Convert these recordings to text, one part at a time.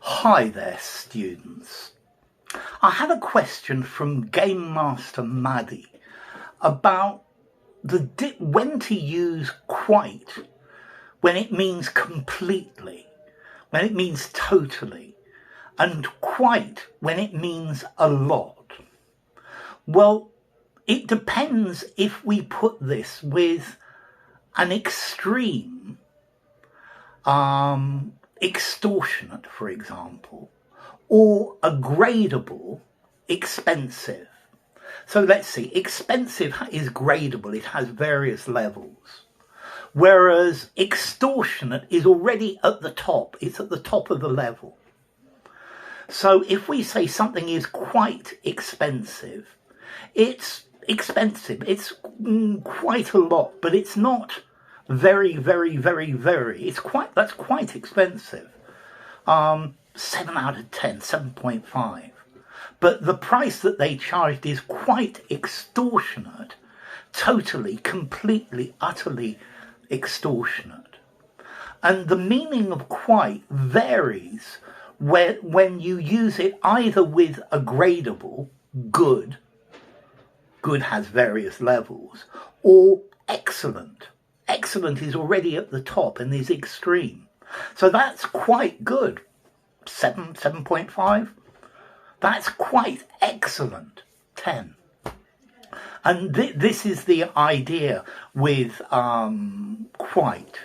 Hi there, students. I had a question from Game Master Maddie about when to use quite when it means completely, when it means totally, and quite when it means a lot. Well, it depends if we put this with an extreme, extortionate, for example, or a gradable, expensive. So let's see, expensive is gradable, it has various levels. Whereas extortionate is already at the top, it's at the top of the level. So if we say something is quite expensive, it's expensive, it's quite a lot, but it's not very, that's quite expensive. 7 out of 10, 7.5. But the price that they charged is quite extortionate, totally, completely, utterly extortionate. And the meaning of quite varies when you use it either with a gradable, good has various levels, or excellent. Excellent is already at the top and is extreme. So that's quite good. 7.5. That's quite excellent. 10. And this is the idea with quite.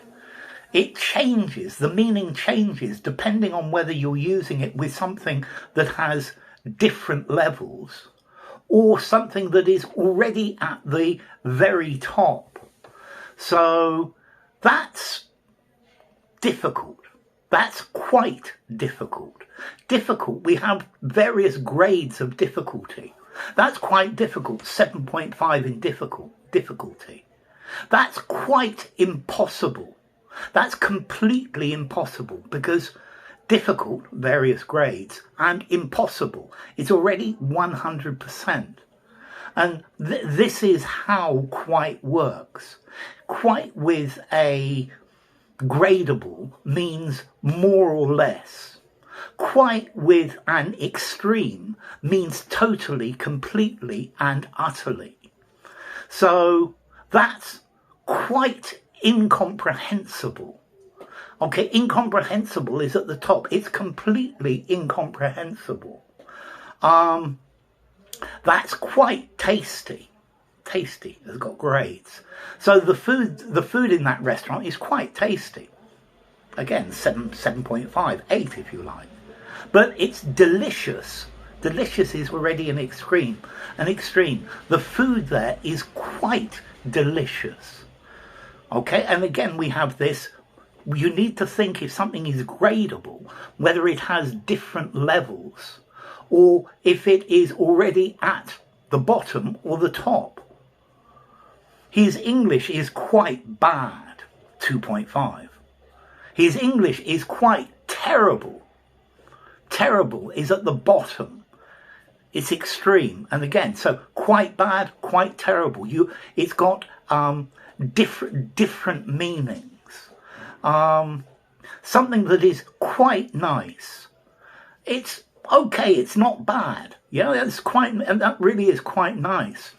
It changes, the meaning changes depending on whether you're using it with something that has different levels or something that is already at the very top. So that's difficult. That's quite difficult. Difficult, we have various grades of difficulty. That's quite difficult, 7.5 in difficulty. That's quite impossible. That's completely impossible because difficult, various grades, and impossible is already 100%. And this is how quite works. Quite with a gradable means more or less. Quite with an extreme means totally, completely, and utterly. So that's quite incomprehensible. Okay, incomprehensible is at the top. It's completely incomprehensible. That's quite tasty. Tasty has got grades. So the food in that restaurant is quite tasty. Again, 7.5, 8 if you like. But it's delicious. Delicious is already an extreme. The food there is quite delicious. Okay, and again we have this. You need to think if something is gradable, whether it has different levels, or if it is already at the bottom or the top. His English is quite bad, 2.5. His English is quite terrible. Terrible is at the bottom. It's extreme. And again, so quite bad, quite terrible. It's got different meanings. Something that is quite nice. It's okay, it's not bad. Yeah, and that really is quite nice.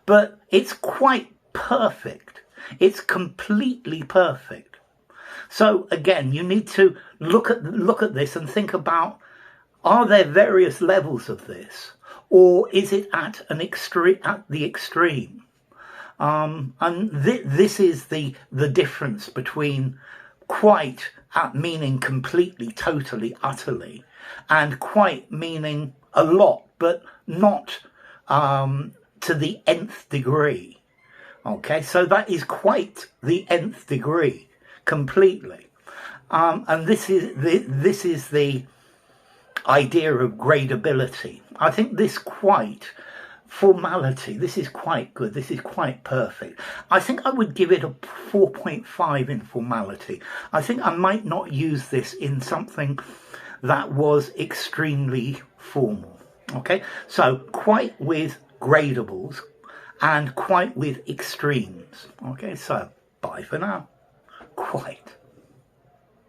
But it's quite perfect. It's completely perfect. So again, you need to look at this and think about, are there various levels of this, or is it at the extreme? And this is the difference between quite at meaning completely, totally, utterly, and quite meaning a lot, but not to the nth degree. Okay, so that is quite the nth degree, completely. And this is the idea of gradability. I think this quite formality, this is quite good, this is quite perfect. I think I would give it a 4.5 in formality. I think I might not use this in something that was extremely formal. Okay, so quite with gradables and quite with extremes. Okay, so bye for now. Quite.